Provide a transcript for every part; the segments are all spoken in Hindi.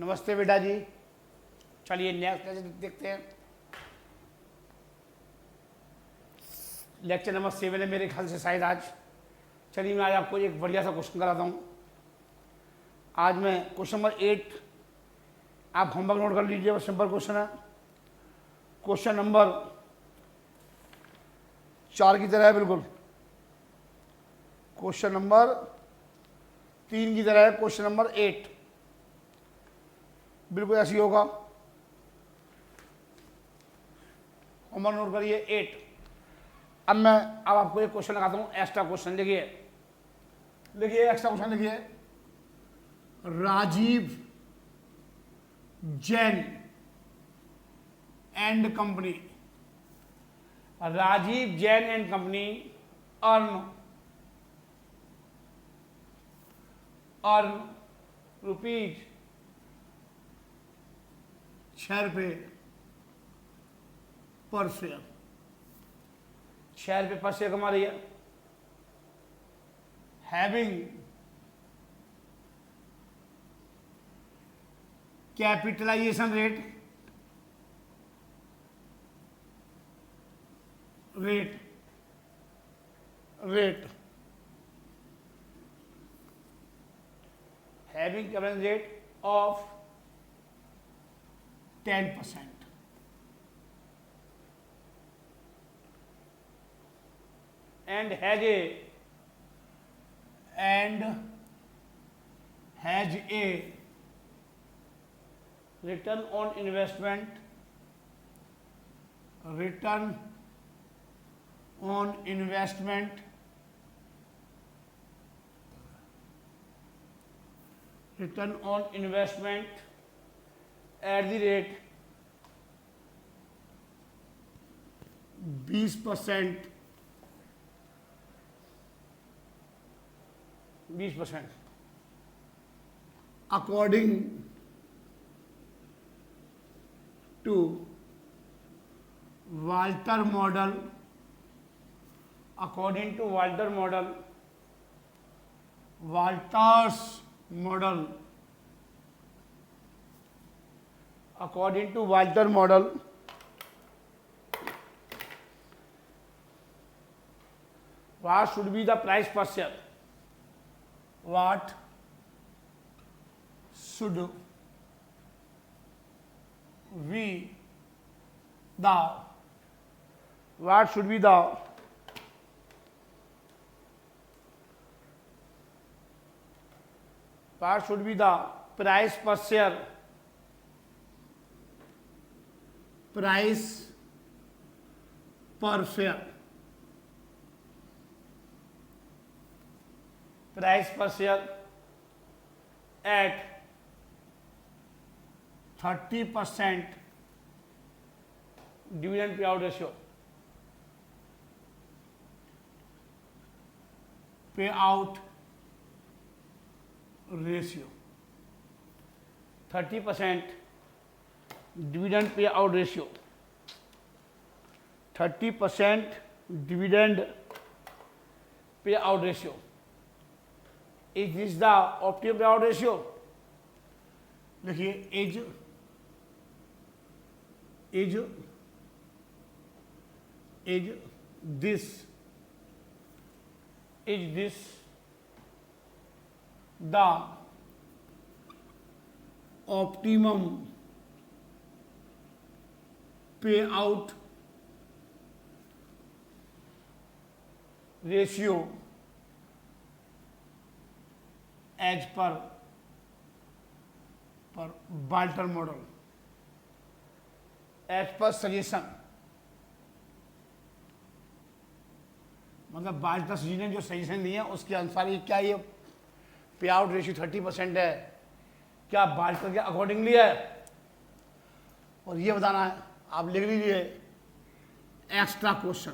नमस्ते बेटा जी। चलिए नेक्स्ट देखते हैं। लेक्चर नंबर 7 है मेरे ख्याल से शायद आज। चलिए मैं आज आपको एक बढ़िया सा क्वेश्चन कराता हूँ। आज मैं क्वेश्चन नंबर 8, आप होमवर्क नोट कर लीजिए, सिंपल क्वेश्चन है। क्वेश्चन नंबर 4 की तरह है बिल्कुल, क्वेश्चन नंबर 3 की तरह है, क्वेश्चन नंबर 8 बिल्कुल ऐसी होगा। होमवर्क नोट करिए 8। अब आपको एक क्वेश्चन लगाता हूं, एक्स्ट्रा क्वेश्चन। लिखिए एक्स्ट्रा क्वेश्चन लिखिए। Rajiv Jain and company, Rajiv Jain and company earn rupees 6 रुपये पर शेयर, 6 रुपये पर शेयर कमा रही है। Having capitalisation rate having current rate of 10% and has a return on investment at the rate 20% according to Walter model, what should be the price per share? What should be the price per share? Price per share at 30% dividend payout ratio. 30% dividend payout ratio. 30% dividend payout ratio. Is this the optimum payout ratio? देखिए is this the optimum payout ratio as per Walter model, as per suggestion. मतलब वाल्टर जी ने जो सजेशन दिए उसके अनुसार ये क्या, ये पे आउट रेशियो 30% है, क्या वाल्टर के अकॉर्डिंगली है? और ये बताना है। आप लिख लीजिए एक्स्ट्रा क्वेश्चन,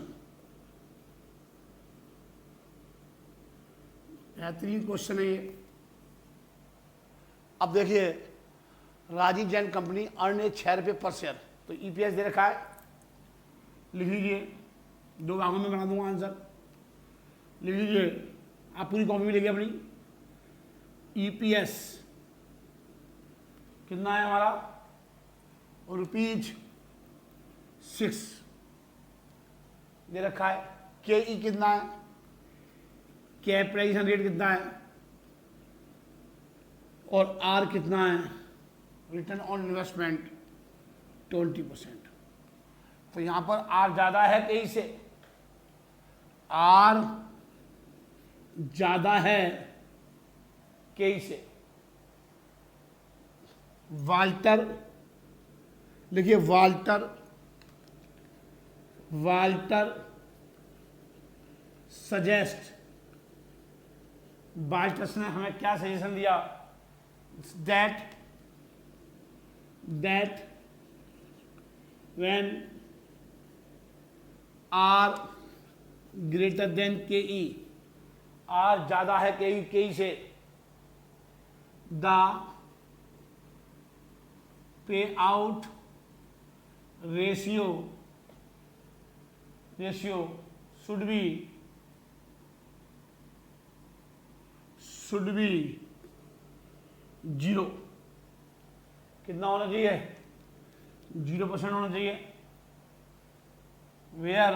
बेहतरीन क्वेश्चन है ये। अब देखिए राजीव जैन कंपनी अर्न 6 रुपये पर शेयर, तो ईपीएस दे रखा है, लिख लीजिए। 2 भागों में बना दूंगा आंसर, लिख लीजिए। आप पूरी कॉपी में लिखिए अपनी। ईपीएस कितना है हमारा ₹6 दे रखा है। के ई कितना है, कैपिटलाइजेशन रेट कितना है, और आर कितना है, रिटर्न ऑन इन्वेस्टमेंट 20%। तो यहां पर आर ज्यादा है के ई से, आर ज्यादा है के ई से। वाल्टर लिखिए, वाल्टर सजेस्ट, वाल्टर्स ने हमें क्या सजेशन दिया, that when R greater than K E, are ज्यादा है के ई से, the pay out ratio should be 0। कितना होना चाहिए, 0% होना चाहिए। Where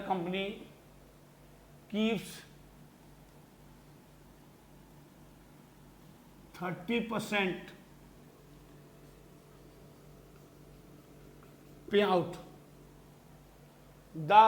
company keeps 30% payout, the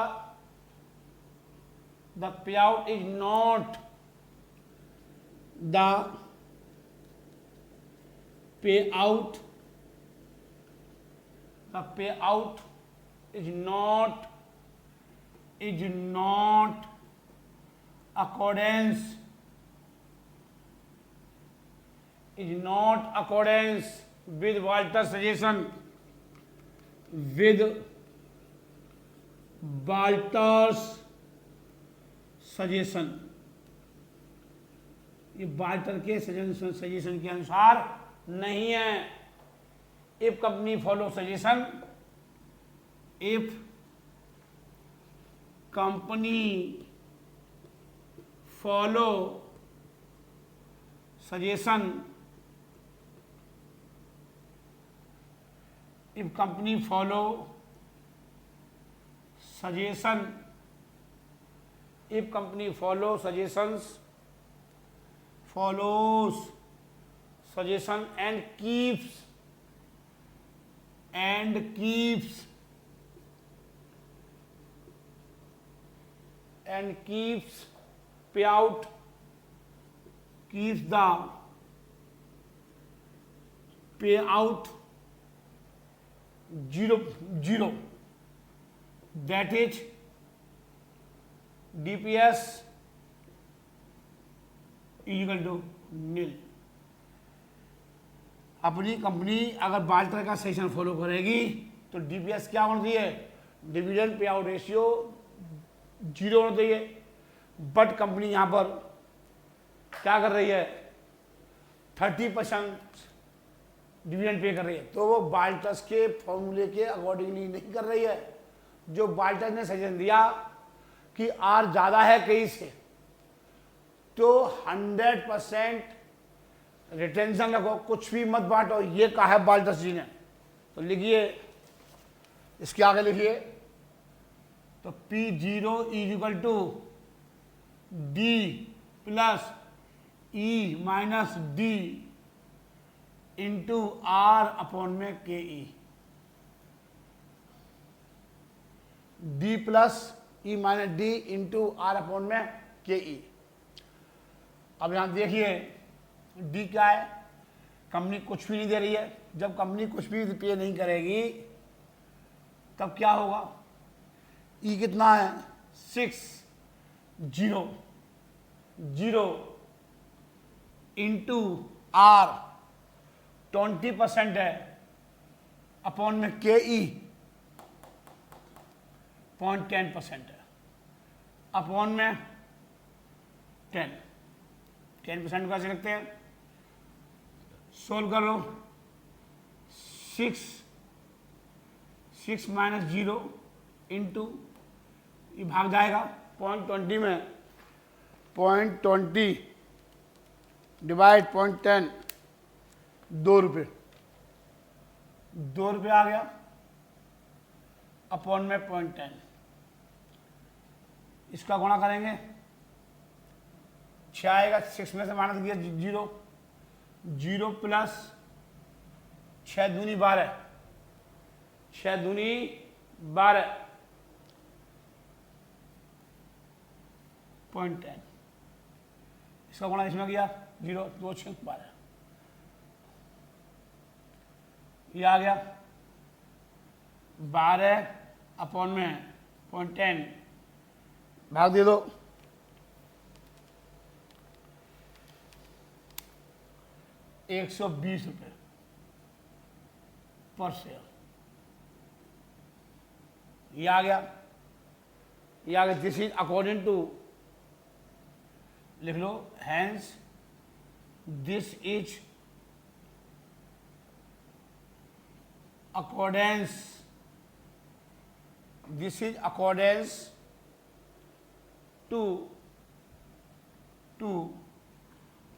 payout is not accordance with Walter's suggestion, ये वाल्टर के सजेशन के अनुसार नहीं है। If company follow suggestion, if company follow suggestion, if company follow suggestion, if company follows suggestion and keeps payout, keeps the payout 0, that is DPS equal to nil। अपनी कंपनी अगर वाल्टर का सेशन फॉलो करेगी तो डीपीएस क्या होना चाहिए, डिविडेंड पे आउट रेशियो 0 होना चाहिए। बट कंपनी यहां पर क्या कर रही है, 30% डिविडेंड पे कर रही है, तो वो वाल्टर्स के फॉर्मूले के अकॉर्डिंगली नहीं कर रही है। जो वाल्टर ने सजेशन दिया कि आर ज्यादा है कहीं से, तो 100% रिटेंशन रखो, कुछ भी मत बांटो, ये कहा है वाल्टर्स जी ने। तो लिखिए, इसके आगे लिखिए, तो P0 equal to D plus E minus D into R upon में K E, D plus E minus D into R upon में के ई। अब यहां देखिए डी क्या है, कंपनी कुछ भी नहीं दे रही है। जब कंपनी कुछ भी पे नहीं करेगी तब क्या होगा, ई कितना है 6, 0 इंटू आर 20% है अपॉन में के ई 0.10% है, अपॉन में 10% कैसे लिखते हैं, सोल्व कर लो। 6 माइनस 0 इंटू, ये भाग जाएगा 0.20 में 0.20 डिवाइड 0.10, 2 रुपये, 2 रुपये आ गया अपॉन में 0.10। इसका गुणा करेंगे, 6 आएगा, 6 में से माइनस किया 0, 0 प्लस 6 दूनी 12, 6 दूनी 12, 0.10। इसका गुणा इसमें किया 0, 2 6 12, ये आ गया 12 अपॉन में 0.10, भाग दे दो, 120 रुपये पर शेयर। ये आ गया, ये आ गया। दिस इज अकॉर्डिंग टू, लिख लो, hence this is accordance, this is accordance to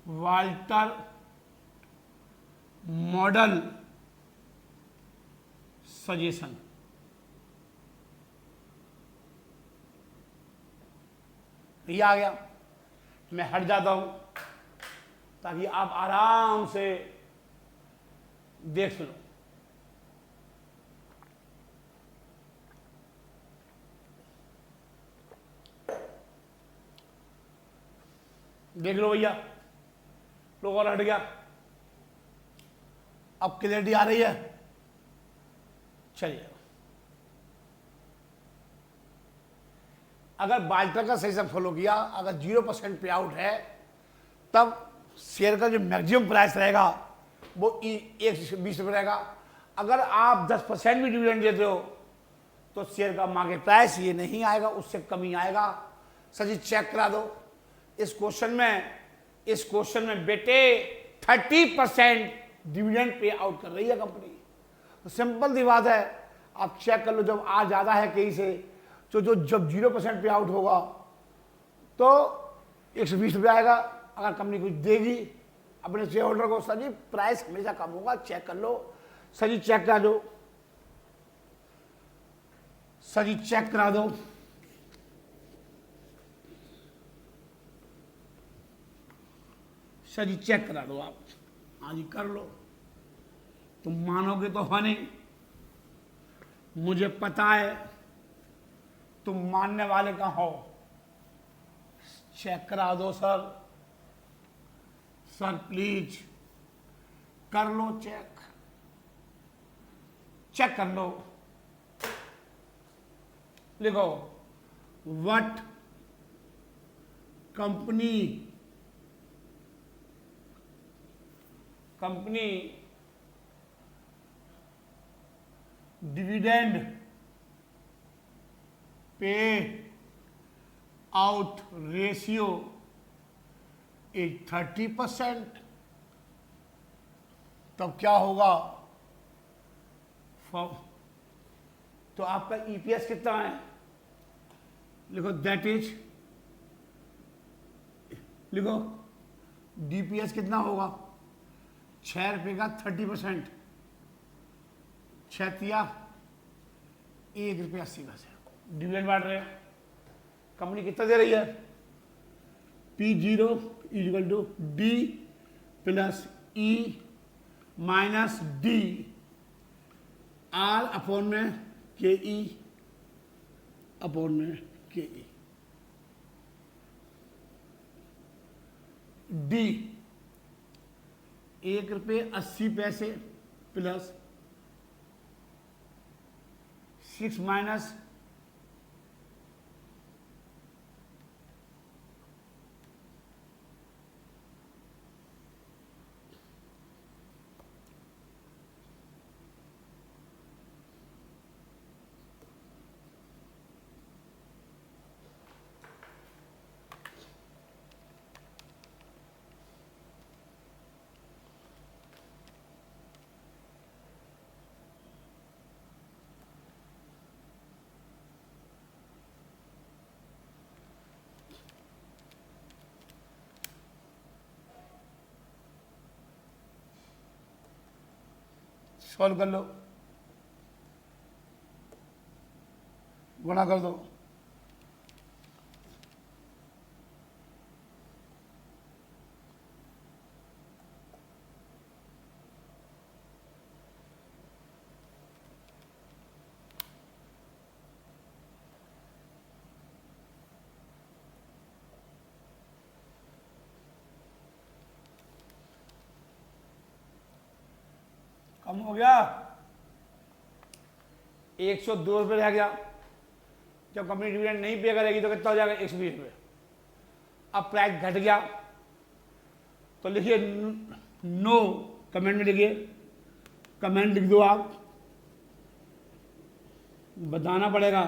Walter model suggestion. ये आ गया, मैं हट जाता हूं ताकि आप आराम से देख लो। देख लो भैया, लोग और हट गया। अब क्लियरिटी आ रही है? चलिए, अगर बाल्टर का सही से फॉलो किया, अगर 0% पे आउट है, तब शेयर का जो मैक्सिमम प्राइस रहेगा वो 120 रुपये रहेगा। अगर आप 10% भी डिविडेंड देते हो तो शेयर का मार्केट प्राइस ये नहीं आएगा, उससे कम ही आएगा। सर जी चेक करा दो इस क्वेश्चन में बेटे 30% डिविडेंड पे आउट कर रही है कंपनी। तो सिंपल सी बात है, आप चेक कर लो। जब आ ज़्यादा है कहीं से, तो जब 0% पे आउट होगा तो 120 रुपये आएगा। अगर कंपनी कुछ देगी अपने शेयर होल्डर को, सर जी प्राइस हमेशा कम होगा, चेक कर लो। सर जी चेक करा दो, सर जी चेक करा दो। सर जी चेक करा दो, आप हाँ जी कर लो। तुम मानोगे तो है नहीं, मुझे पता है तुम मानने वाले कहाँ हो। चेक करा दो सर, सर प्लीज कर लो चेक, चेक कर लो। लिखो, what company dividend payout ratio is 30%। तब क्या होगा? तो आपका ईपीएस कितना है? लिखो दैट इज, लिखो डीपीएस कितना होगा? 6 रुपये का 30%, 6 तिया 1 रुपये 80 पैसे डिविडेंड बांट रहे हैं। कंपनी कितना दे रही है? P0 equal to D plus E minus D R upon में KE अपॉन में KE। D 1 रुपये 80 पैसे प्लस 6 माइनस सॉल्व कर लो, गुणा कर दो। कम हो गया, 102 रुपये रह गया। जब कंपनी डिविडेंड नहीं पे करेगी तो कितना हो जाएगा, 120 रुपये। अब प्राइस घट गया तो लिखिए नो, कमेंट में लिखिए, कमेंट लिख दो आप, बताना पड़ेगा,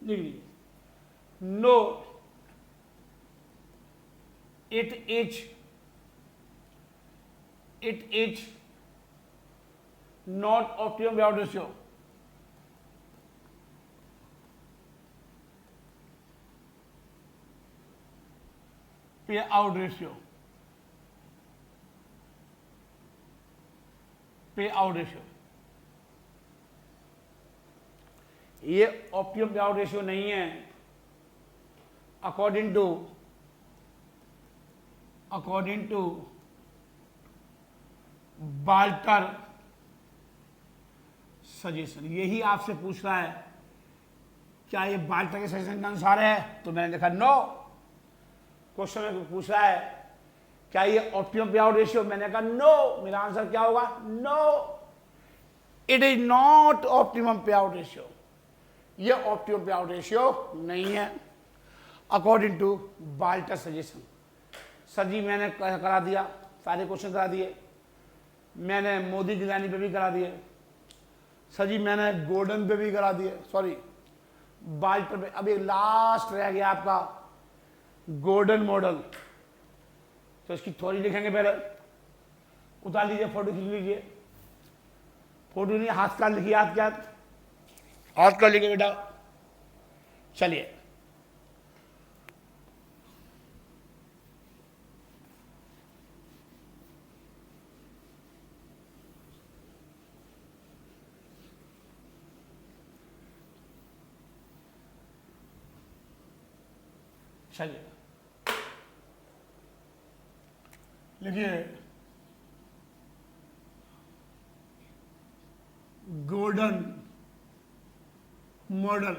लिख लीजिए no, it is not optimum payout ratio. Payout ratio, payout ratio, ये ऑप्टिमम पेआउट रेशियो नहीं है अकॉर्डिंग टू बाल्टर सजेशन। यही आपसे पूछ रहा है क्या ये बाल्टर के सजेशन के अनुसार है, तो मैंने देखा नो। क्वेश्चन में पूछ रहा है क्या ये ऑप्टिमम पेआउट रेशियो, मैंने कहा नो। मेरा आंसर क्या होगा, no, it is not optimum payout ratio. ये ऑप्टिमम पेआउट रेशियो नहीं है according to Walter suggestion. Sir ji मैंने करा दिया, सारे क्वेश्चन करा दिए, मैंने मोदी गिलानी पे भी करा दिए, सर जी मैंने गोल्डन पे भी करा दिए, सॉरी बाल्टर पे। अब एक लास्ट रह गया आपका गोल्डन मॉडल, तो इसकी थ्योरी लिखेंगे। पहले उतार लीजिए, फोटो खींच लीजिए, फोटो नहीं हाथ का लिखिए, हाथ का लिखिए बेटा। चलिए चलिए लिखिए गोल्डन मॉडल,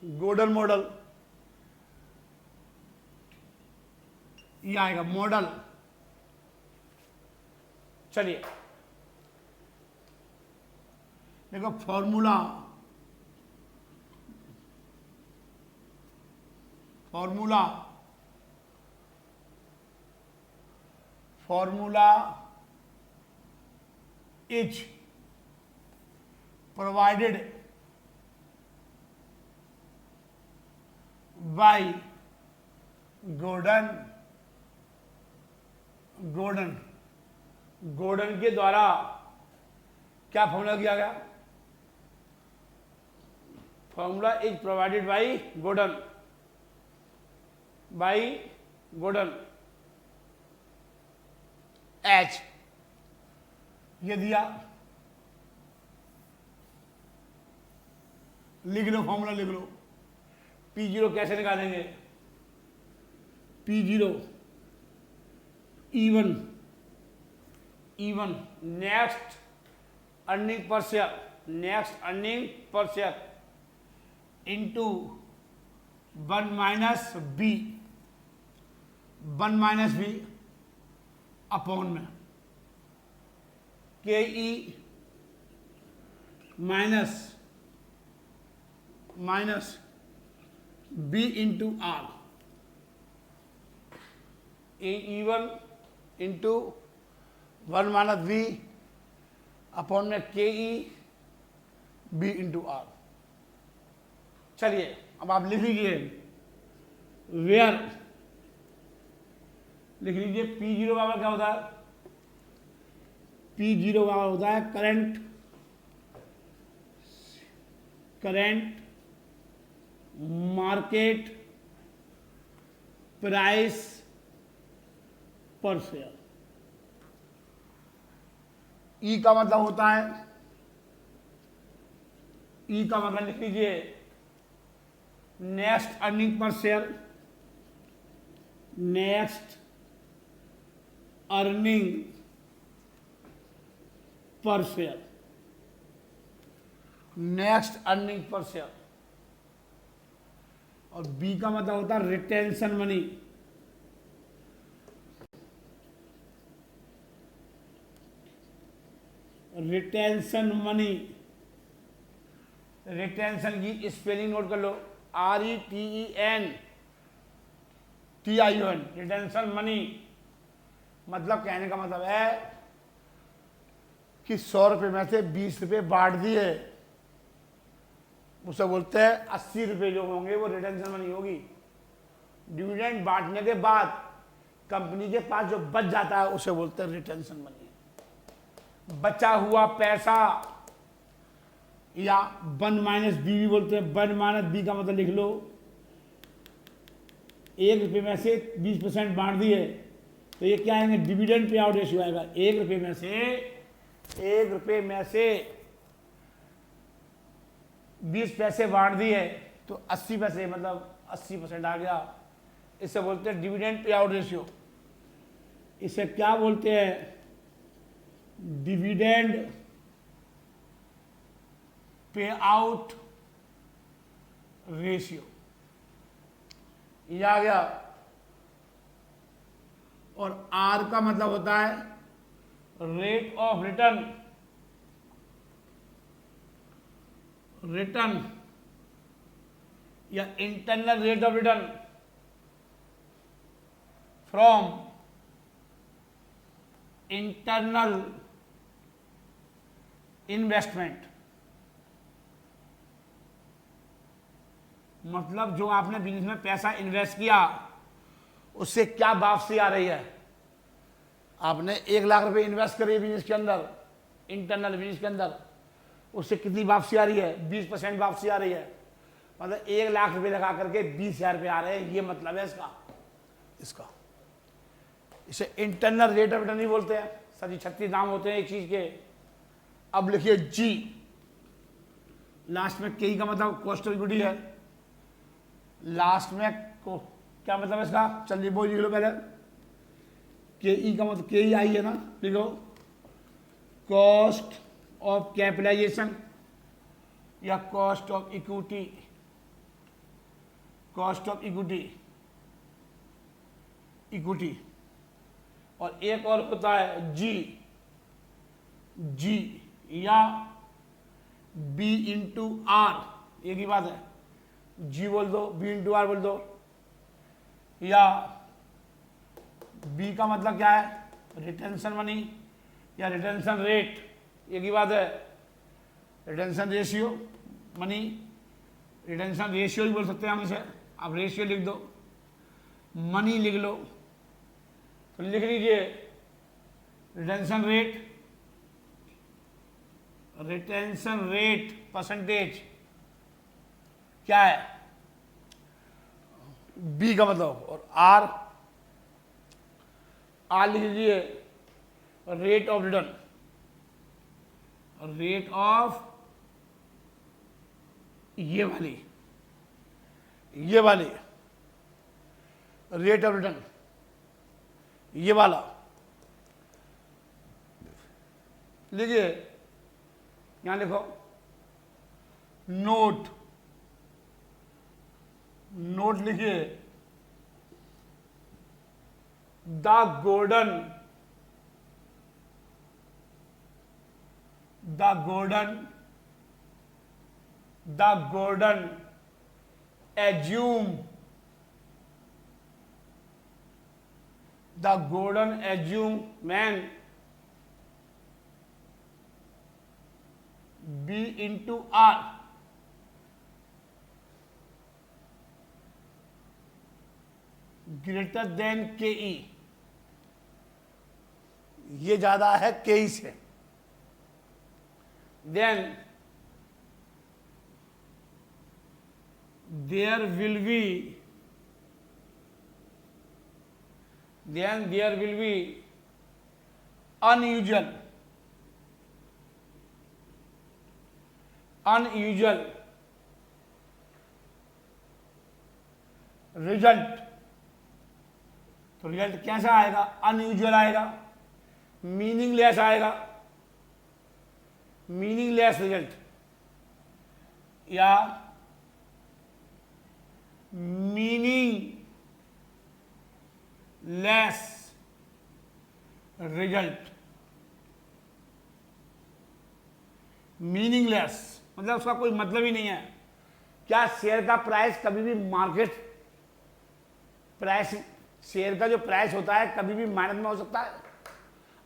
गोल्डन मॉडल ये आएगा मॉडल। चलिए देखो formula is provided by Gordon के द्वारा क्या फॉर्मूला किया गया, formula is provided by Gordon H, ये दिया, लिख लो फॉर्मूला, लिख लो। P0 कैसे निकालेंगे, P0 even next earning per share into 1 minus B upon में K E minus B into R, E1 into 1 minus B upon में K E B into are. चलिए अब आप लिख लीजिए वेयर, लिख लीजिए P0 बराबर क्या होता है, P0 बराबर होता है current market price per share. ई का मतलब होता है, ई का मतलब लिख लीजिए next earning per share, next earning per share, next earning per share. और बी का मतलब होता है retention money, retention money. Retention की स्पेलिंग नोट कर लो, RETENTION, रिटेंशन मनी। मतलब कहने का मतलब है कि 100 रुपये में से 20 रुपये बांट दिए, उसे बोलते हैं 80 रुपये जो होंगे वो रिटेंशन मनी होगी। डिविडेंड बांटने के बाद कंपनी के पास जो बच जाता है उसे बोलते हैं रिटेंशन मनी। बचा हुआ पैसा या 1 माइनस बी भी बोलते हैं। 1 माइनस बी का मतलब लिख लो, 1 रुपये में से 20% बांट दिए तो ये क्या आएंगे, डिविडेंड पे आउट रेशियो आएगा। 1 रुपये में से 20 पैसे बांट दिए तो 80 पैसे, मतलब 80% आ गया। इसे बोलते हैं डिविडेंड पे आउट रेशियो। इसे क्या बोलते हैं, डिविडेंड पे आउट रेशियो। ये आ गया। और आर का मतलब होता है रेट ऑफ रिटर्न, रिटर्न या internal rate of return from internal investment. मतलब जो आपने बिजनेस में पैसा इन्वेस्ट किया उससे क्या वापसी आ रही है। आपने 1 लाख रुपए इन्वेस्ट करे बिजनेस के अंदर, इंटरनल बिजनेस के अंदर, उससे कितनी वापसी आ रही है, 20% वापसी आ रही है। मतलब 1 लाख रुपए लगा करके 20,000 रुपये आ रहे हैं, ये मतलब है इसका। इसे इंटरनल रेट ऑफ रिटर्न ही बोलते हैं। सभी 36 नाम होते हैं एक चीज के। अब लिखिए जी, लास्ट में के का मतलब कॉस्ट ऑफ इक्विटी है। लास्ट में को क्या मतलब है इसका, चलिए वो लिख लो पहले। के ई का मतलब के ई आई है ना, लिखो कॉस्ट ऑफ कैपिटलाइजेशन या cost of equity, cost of equity. और एक और होता है जी या बी इंटू आर, एक ही बात है। जी बोल दो, बी इंटू आर बोल दो। या बी का मतलब क्या है, रिटेंशन मनी या रिटेंशन रेट, एक ही बात है। Retention ratio money, retention ratio ही बोल सकते हैं हम इसे। आप रेशियो लिख दो, मनी लिख लो, तो लिख लीजिए रिटेंशन रेट परसेंटेज क्या है, बी का मतलब। और आर लिख लीजिए rate of return, rate of ये वाली रेट ऑफ रिटर्न, ये वाला लीजिए। यहां लिखो नोट लिखिए, the golden argument B into R greater than KE, ये ज्यादा है KE से, then there will be then there will be unusual result. तो रिजल्ट कैसा आएगा? अनयूजुअल आएगा, मीनिंगलेस आएगा, मीनिंगलेस रिजल्ट या मीनिंगलेस रिजल्ट। मीनिंगलेस मतलब उसका कोई मतलब ही नहीं है। क्या शेयर का प्राइस कभी भी मार्केट प्राइस, शेयर का जो प्राइस होता है कभी भी माइनस में हो सकता है?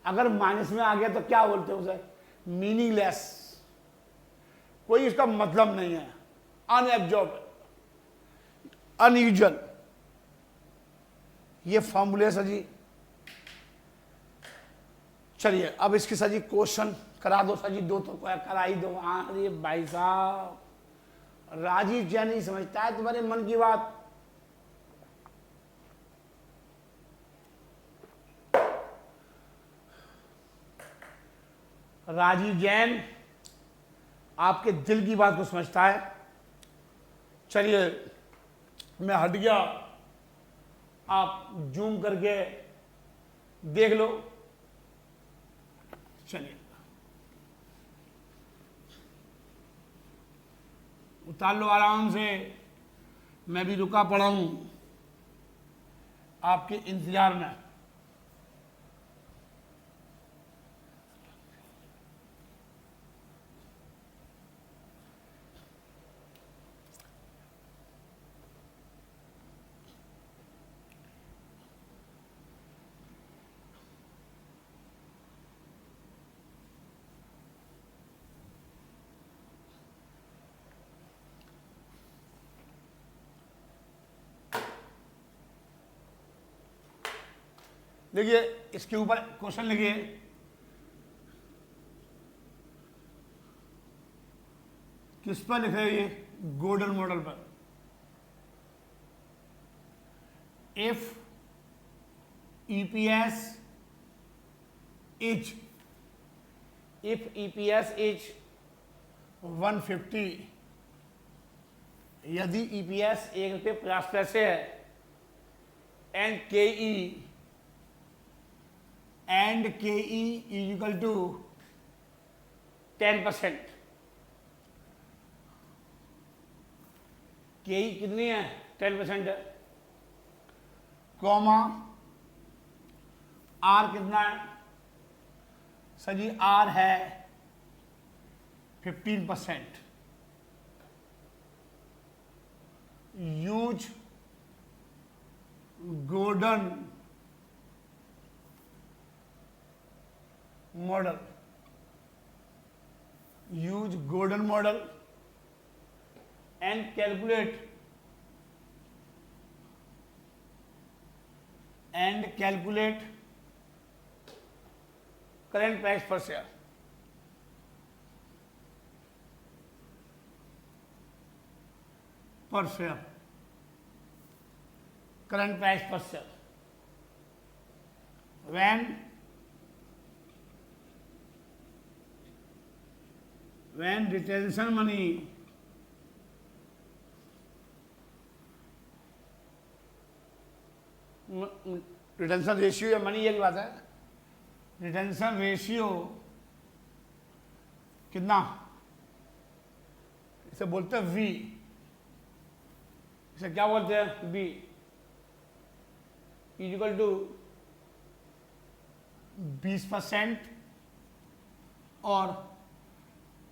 अगर माइनस में आ गया तो क्या बोलते हैं उसे? मीनिंगलेस, कोई इसका मतलब नहीं है, अनएब्जॉर्ब, अनयूजुअल। ये फॉर्मूले सर जी। चलिए अब इसकी सर जी क्वेश्चन करा दो सर जी, दो तो करा ही दो। अरे भाई साहब, राजीव जैन नहीं समझता है तुम्हारे मन की बात। राजीव जैन आपके दिल की बात को समझता है। चलिए मैं हट गया, आप जूम करके देख लो। चलिए उतार लो आराम से, मैं भी रुका पड़ा हूं आपके इंतजार में। देखिए इसके ऊपर क्वेश्चन लिखिए, किस पर लिखा है? ये गोल्डन मॉडल पर। इफ ईपीएस इज 150, यदि ईपीएस ₹1.50 है एंड के ई इक्वल टू 10%। के ई कितनी है? 10% है। कॉमा आर कितना है? सर जी आर है 15%। Use golden model, use golden model and calculate current price per share. Current price per share when retention money retention ratio या मनी एक बात है। रिटेंशन रेशियो कितना? इसे बोलते हैं वी। इसे क्या बोलते हैं? वी इक्वल टू 20% और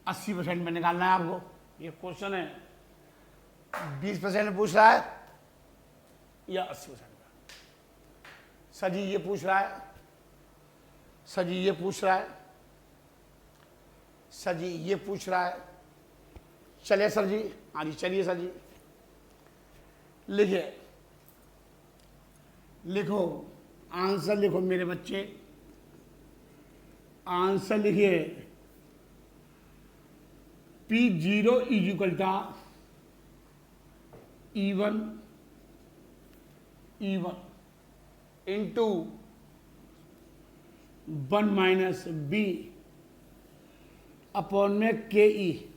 80% में निकालना है आपको। ये क्वेश्चन है, 20% में पूछ रहा है या 80%? सर जी ये पूछ रहा है, सर जी ये पूछ रहा है, सर जी ये पूछ रहा है। चलिए सर जी, हाँ जी चलिए सर जी, लिखिए, लिखो आंसर, लिखो मेरे बच्चे आंसर लिखिए। P0 is equal to E1 into 1 minus B upon में K E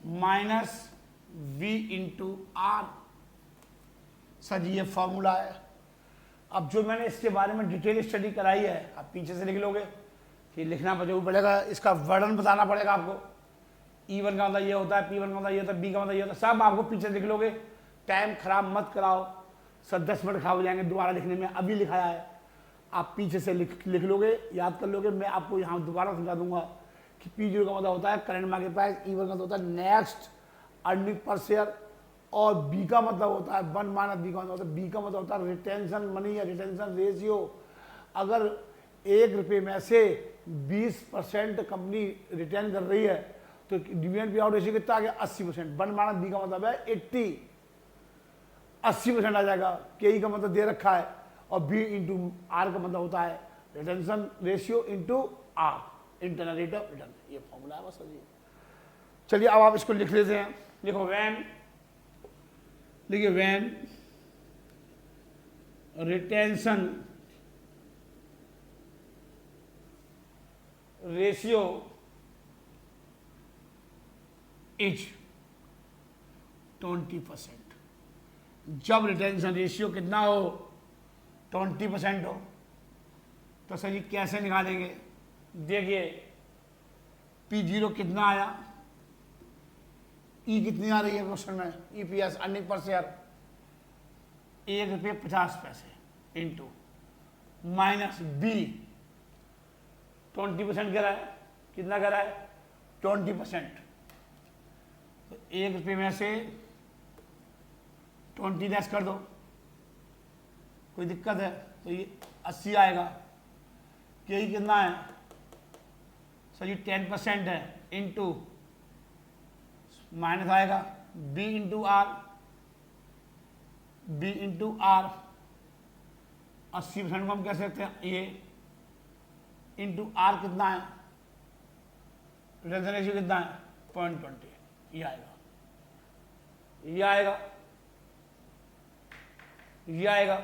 minus V into R. Sir ji ये फॉर्मूला है। अब जो मैंने इसके बारे में डिटेल स्टडी कराई है आप पीछे से लिख लोगे कि लिखना जरूर पड़ेगा, इसका वर्णन बताना पड़ेगा आपको। E1 का मतलब ये होता है, P1 का मतलब ये होता है, B का मतलब ये होता है, सब आपको पीछे लिख लोगे। टाइम खराब मत कराओ सर, 10 मिनट खराब हो जाएंगे दोबारा लिखने में। अभी लिखाया है, आप पीछे से लिख लोगे, याद कर लोगे। मैं आपको यहाँ दोबारा समझा दूंगा कि P0 का मतलब होता है करेंट मार्केट प्राइस, E1 का होता है नेक्स्ट अर्निंग पर शेयर, और बी का मतलब होता है 1 माइनस बी का मतलब होता है, बी का मतलब होता है रिटेंशन मनी या रिटेंशन रेशियो। अगर 1 रुपये में से 20% कंपनी रिटर्न कर रही है तो डिविडेंड पे आउट रेशियो कितना आ गया 80%। 1 माइनस बी का मतलब है 80% आ जाएगा। के ई का मतलब दे रखा है, और बी इंटू आर का मतलब होता है retention ratio into R, internal rate of return. ये फॉर्मूला है बस सर। चलिए अब आप इसको लिख लेते हैं। देखो वैन, देखिए वैन रिटेंशन रेशियो इज 20%। जब रिटेंशन रेशियो कितना हो 20% हो तो सर जी कैसे निकालेंगे? देखिए P0 कितना आया, ई कितनी आ रही है क्वेश्चन में, ईपीएस अर्निंग पर शेयर 1 रुपये 50 पैसे इंटू माइनस बी 20% कह रहा है, कितना कह रहा है 20%। तो 1 रुपये में से 20 लेस कर दो, कोई दिक्कत है? तो ये 80 आएगा। के कितना है सर जी 10% है, इंटू माइनस आएगा B into R, B into R 80% को हम कह सकते हैं ये, इंटू आर कितना है रिटेंशन रेशियो कितना है 0.20। ये आएगा, ये आएगा, ये आएगा।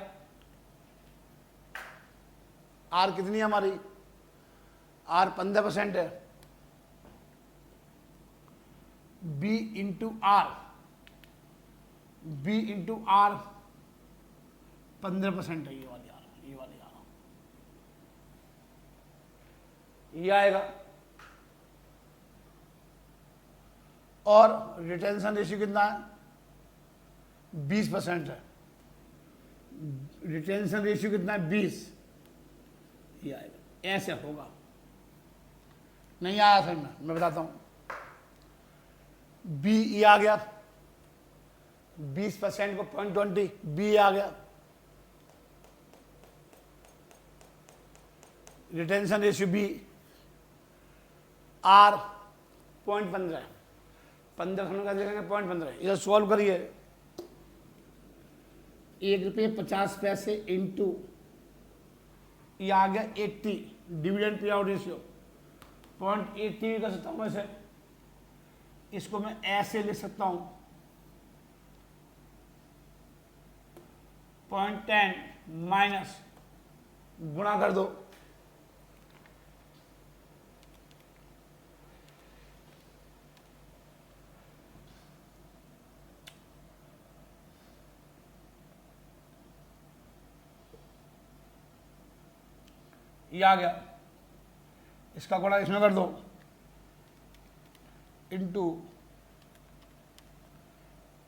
आर कितनी है हमारी, आर 15% है, B into R, B into R 15% है। ये वाली आर, ये वाली आर, ये आएगा। और रिटेंशन रेशियो कितना है 20% है, रिटेंशन रेशियो कितना है 20। ये आएगा, ऐसे होगा। नहीं आया सर, मैं बताता हूं। बी ई आ गया, 20% को 0.20 बी आ गया। रिटेंशन रेशियो बी, आर 0.15, 15 का देखेंगे 0.15। इधर सॉल्व करिए, 1 रुपये 50 पैसे इंटू ये आ गया 80, डिविडेंड पे आउट रेशियो 0.80 कर सकता हूं मैं से। इसको मैं ऐसे लिख सकता हूं 0.10 माइनस गुणा कर दो, ये आ गया। इसका गुणा इसमें कर दो, इंटू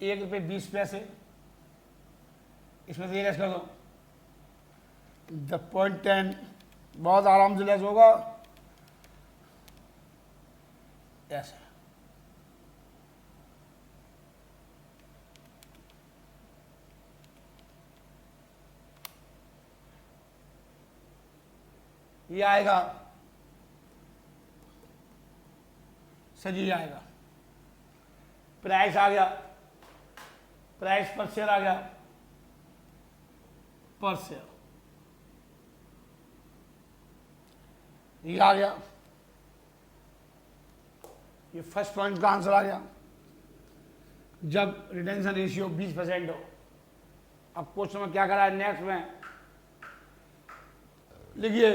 1 रुपये 20 पैसे, इसमें से ये लेस कर दो। 0.10 बहुत आराम से लेस होगा ऐसे। ये आएगा सर जी, ये आएगा। प्राइस आ गया, प्राइस पर शेयर आ गया, पर शेयर ये आ गया। ये फर्स्ट पॉइंट का आंसर आ गया। जब रिटेंशन रेशियो 20% हो अब क्वेश्चन में क्या करा है, नेक्स्ट में लिखिए,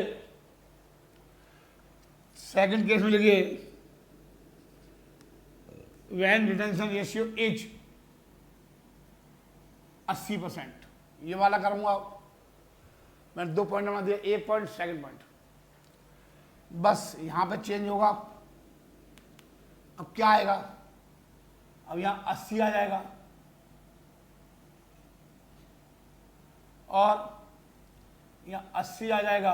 सेकंड केस में लिखिए, व्हेन रिटेंशन रेशियो इज 80%, ये वाला करूंगा। मैंने 2 पॉइंट बना दिया, 1 पॉइंट, सेकंड पॉइंट, बस यहां पे चेंज होगा। अब क्या आएगा, अब यहां 80 आ जाएगा और यहां 80 आ जाएगा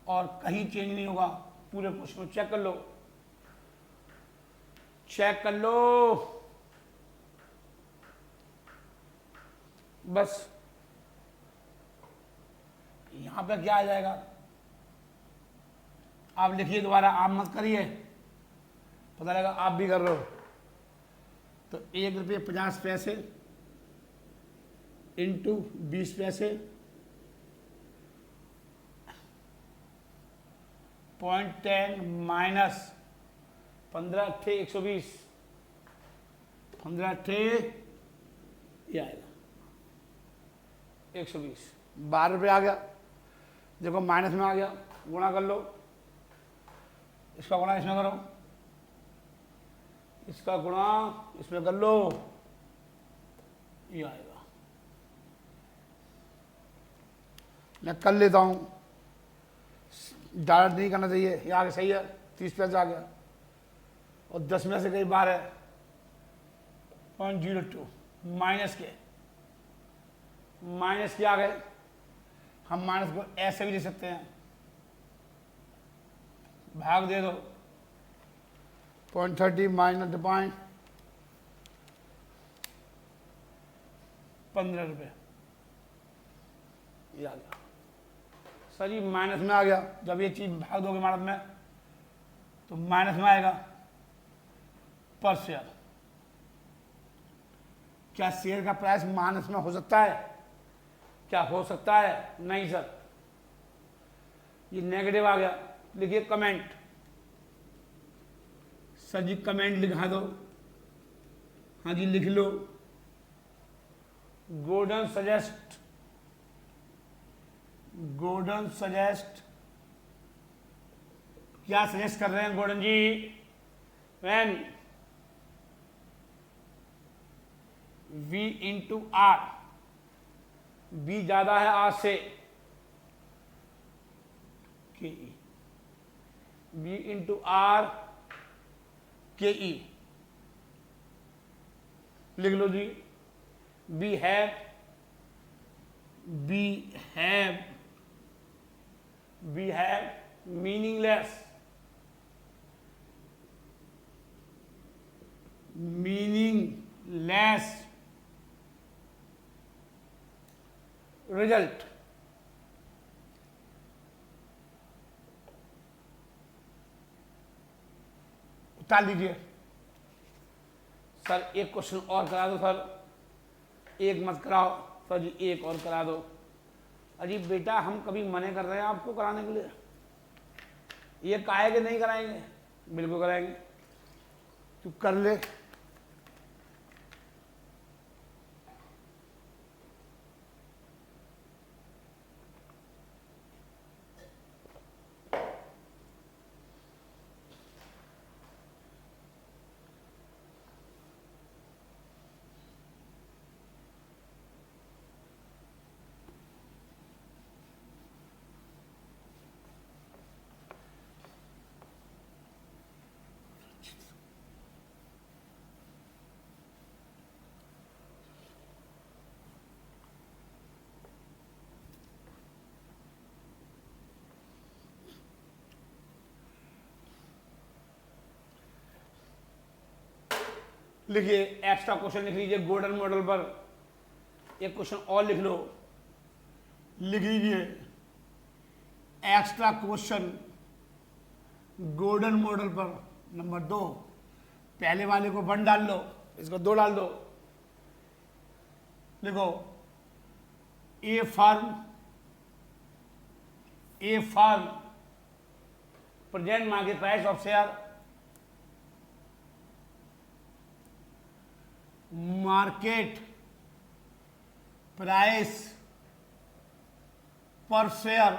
और कहीं चेंज नहीं होगा। पूरे क्वेश्चन में चेक कर लो, चेक कर लो, बस यहां पे क्या आ जाएगा, आप लिखिए दोबारा, आप मत करिए, पता लगा आप भी कर रहे हो। तो 1 रुपये 50 पैसे इंटू 20 पैसे, 0.10 माइनस 15 थे 120, 15 थे ये आएगा 120, 12 रुपये आ गया। देखो माइनस में आ गया, गुणा कर लो, इसका गुणा इसमें करो, इसका गुणा इसमें कर लो, ये आएगा। मैं कर लेता हूं, डायरेक्ट नहीं करना चाहिए, ये आगे सही है, 30 पैसे आ गया और 10 में से कई बार है 0.02 माइनस के आ गए। हम माइनस को ऐसे भी लिख सकते हैं, भाग दे दो, 0.30 माइनस 15 रुपये, ये आ गया। सर जी माइनस में आ गया, जब ये चीज भाग दोगे माइनस में तो माइनस में आएगा पर शेयर। क्या शेयर का प्राइस माइनस में हो सकता है, क्या हो सकता है, नहीं सर, ये नेगेटिव आ गया। लिखिए कमेंट, सर जी कमेंट लिखा दो, हाँ जी लिख लो। गोल्डन सजेस्ट क्या सजेस्ट कर रहे हैं Gordon ji, when V into R, B ज्यादा है आर से, के ई, B into are K E, लिख लो ji. We have meaningless result. उतार लीजिए। सर एक क्वेश्चन और करा दो सर, एक मत कराओ सर जी, एक और करा दो। अजी बेटा हम कभी मना कर रहे हैं आपको कराने के लिए, ये काहे कि नहीं कराएंगे, बिल्कुल कराएंगे, तू कर ले। लिखिए एक्स्ट्रा क्वेश्चन लिख लीजिए गोल्डन मॉडल पर, एक क्वेश्चन और लिख लो, लिख लीजिए एक्स्ट्रा क्वेश्चन गोल्डन मॉडल पर नंबर 2। पहले वाले को 1 डाल लो, इसको 2 डाल दो। लिखो a firm present market price of share, market price per share,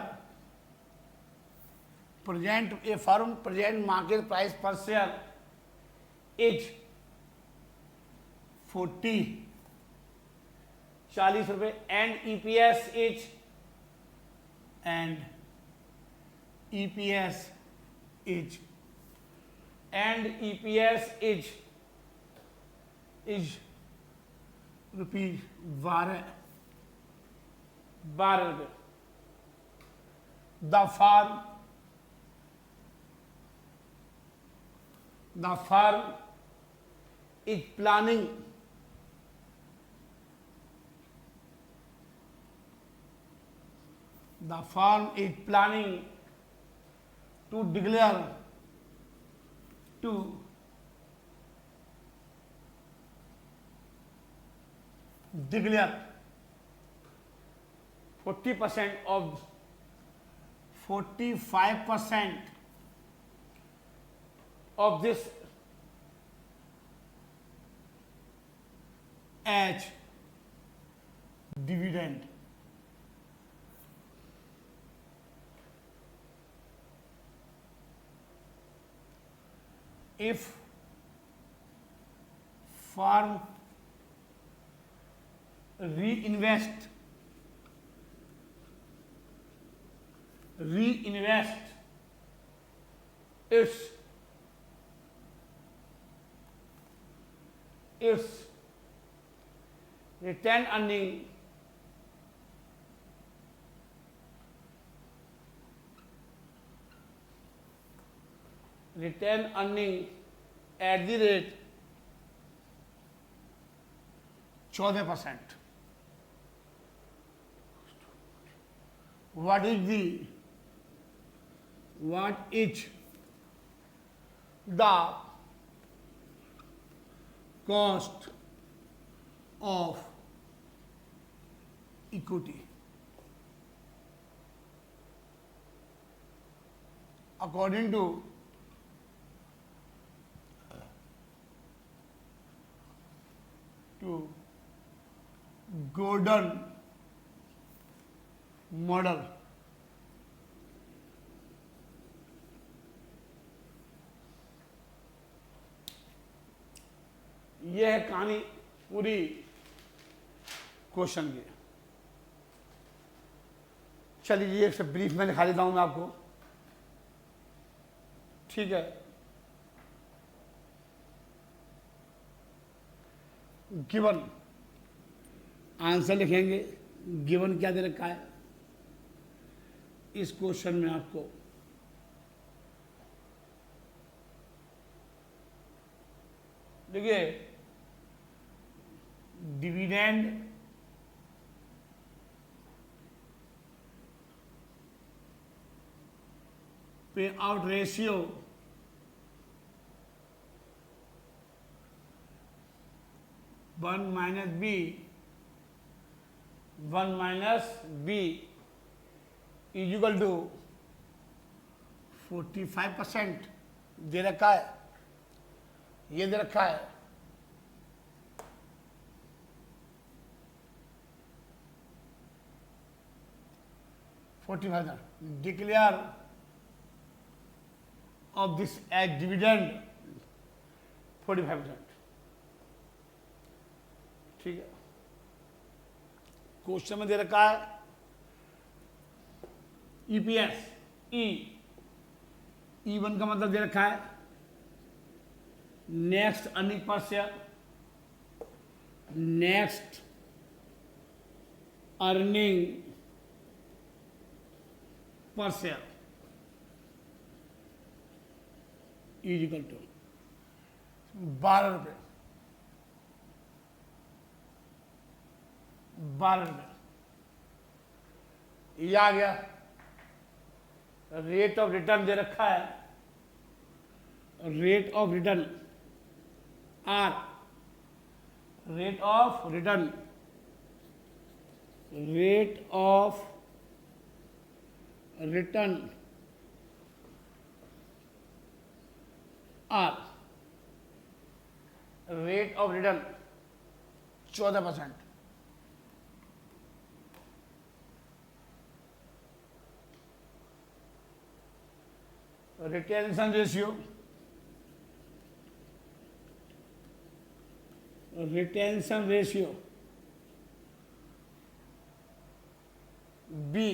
present a firm present market price per share is 40 रुपए and EPS is रुपीज 12 रुपए. The firm is planning to declare 45% of this as dividend. If firm reinvest its return earning at the rate 14%. What is the cost of equity? According to Gordon model, यह है कहानी पूरी क्वेश्चन की. चलिए एक से ब्रीफ में दिखा देता हूं मैं आपको. ठीक है, गिवन आंसर लिखेंगे. गिवन क्या दे रखा है इस क्वेश्चन में आपको? देखिए, dividend payout ratio 1 minus B is equal to 45% दे रखा है. ये दे रखा है. Declare of this as dividend 45%. ठीक है, क्वेश्चन में दे रखा है ईपीएस. ई1 का मतलब दे रखा है next earning per share. Next earning per share is equal to 12 रुपये. 12 रुपये ये आ गया. रेट ऑफ रिटर्न दे रखा है. Rate of return R, rate of return R, rate of return 14%. Retention ratio, retention ratio B,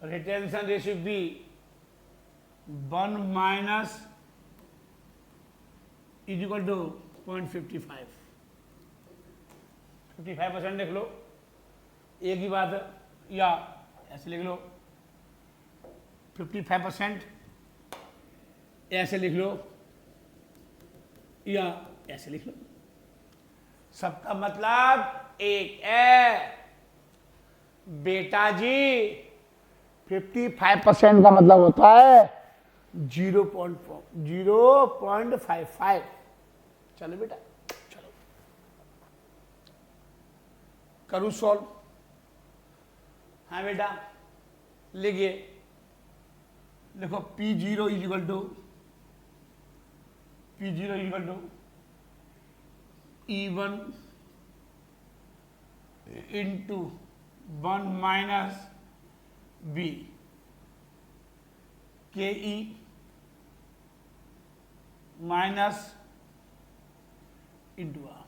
retention ratio B 1 minus is equal to 0.55, 55% लिख लो, एक ही बात है, या ऐसे लिख लो 55%, ऐसे लिख लो या ऐसे लिख लो, सबका मतलब एक है बेटा जी। 55% का मतलब होता है 0.55। चलो बेटा चलो करूं सॉल्व। हाँ बेटा लिखिए, देखो P0 is equal to E1 into 1 minus B K E minus into are.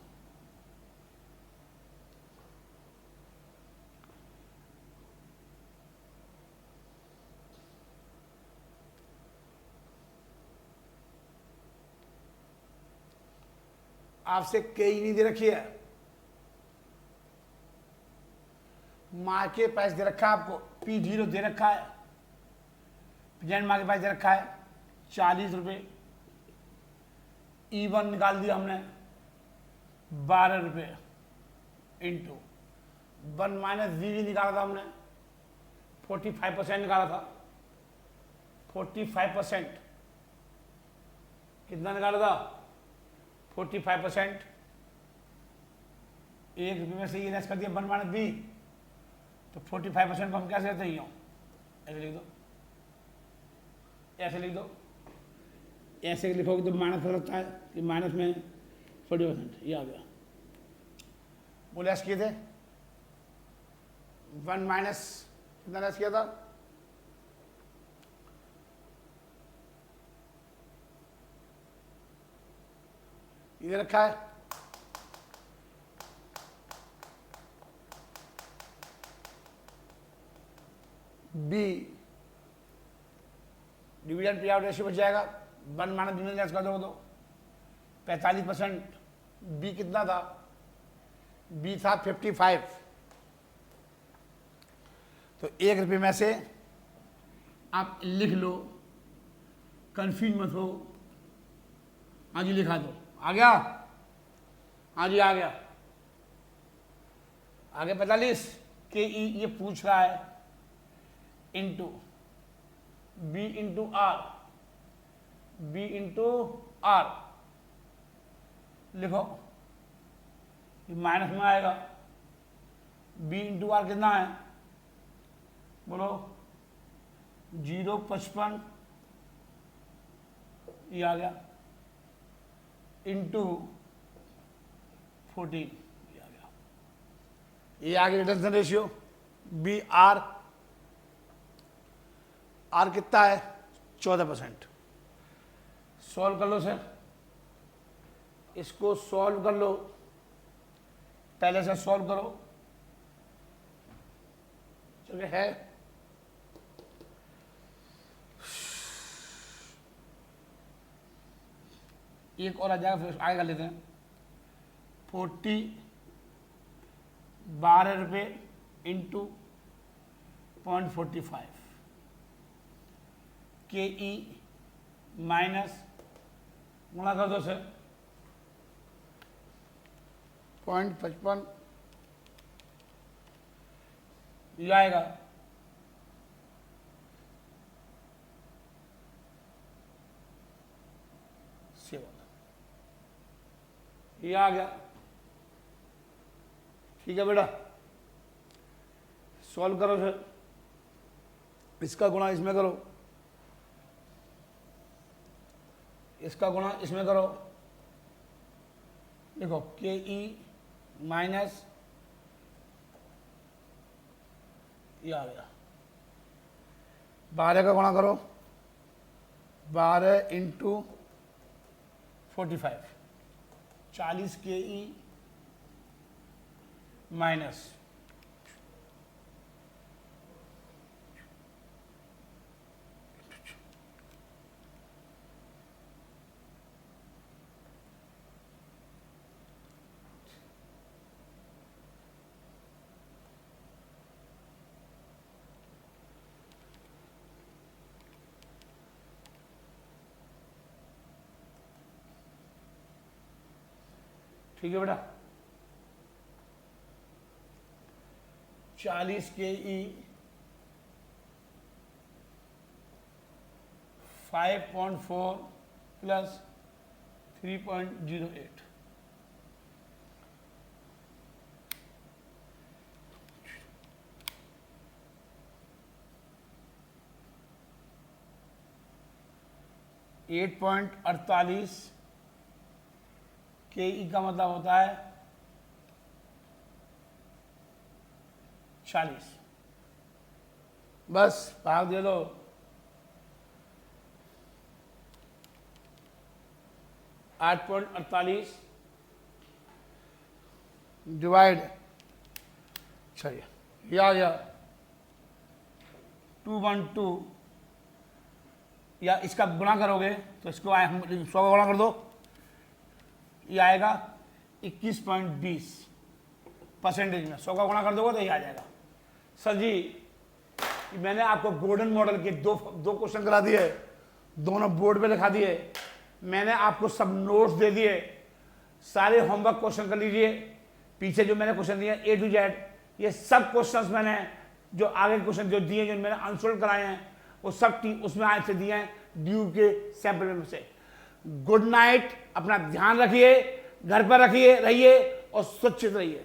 आपसे कई नहीं दे रखी है, माँ के पास दे रखा है आपको, P0 दे रखा है, प्रेजेंट माँ के पास दे रखा है 40 रुपये, E1 निकाल दिया हमने 12 रुपये इंटू 1 माइनस वी निकाला था हमने 45% निकाला था, 45% कितना निकाला था 45%, 1 रुपये में से ये लेस कर दिया 1 माइनस बी, तो 45% को हम कैसे लेते हैं, ऐसे लिख दो, ऐसे लिख दो, ऐसे लिखोगे तो माइनस हो सकता है कि माइनस में 40%, ये आ गया। वो लेस किए थे 1 माइनस कितना लेस किया था, ये रखा है B, dividend payout ratio बच जाएगा, 1 माइनस डिविडेंड लेस कर दो तो 45%, बी कितना था, बी था 55, तो 1 रुपये में से आप लिख लो, कंफ्यूज मत हो। हाँ जी लिखा दो, आ गया, हाँ जी आ गया, आगे 45 के ई ये पूछ रहा है into B into R, B into R लिखो, ये माइनस में आएगा, बी इंटू आर कितना है बोलो 0.55, ये आ गया इंटू 14, ये आ गया, ये आ गया retention ratio B R, R कितना है 14%। सॉल्व कर लो सर, इसको सॉल्व कर लो, पहले से सॉल्व करो, चलिए है एक और आ जाएगा, फिर आगे कर लेते हैं 12 रुपये इंटू 0.45 के ई माइनस गुणा कर दो सर 0.55, ये आएगा 7, ये आ गया, ठीक है बेटा, सॉल्व करो सर, इसका गुणा इसमें करो, इसका गुणा इसमें करो, देखो के ई माइनस ये आ गया 12 का गुणा करो, 12 इंटू 45, 40 KE माइनस ठीक है बेटा, 40 KE 5.4 प्लस 3.08, $8.48 KE का मतलब होता है 40, बस भाग दे दो, $8.48 डिवाइड, चलिए ये आ गया 212, या इसका गुणा करोगे तो इसको हम 100 का गुणा कर दो, ये आएगा 21.20% में, 100 का गुणा कर दोगे तो ये आ जाएगा। सर जी मैंने आपको गोल्डन मॉडल के दो क्वेश्चन करा दिए, दोनों बोर्ड पे लिखा दिए, मैंने आपको सब नोट्स दे दिए, सारे होमवर्क क्वेश्चन कर लीजिए, पीछे जो मैंने क्वेश्चन दिए A to Z, ये सब क्वेश्चंस मैंने जो आगे क्वेश्चन जो दिए, जो मैंने आंसर कराए हैं वो सब उसमें आंसर दिए हैं ड्यू के सैंपल में से। गुड नाइट, अपना ध्यान रखिए, घर पर रखिए रहिए और सुरक्षित रहिए।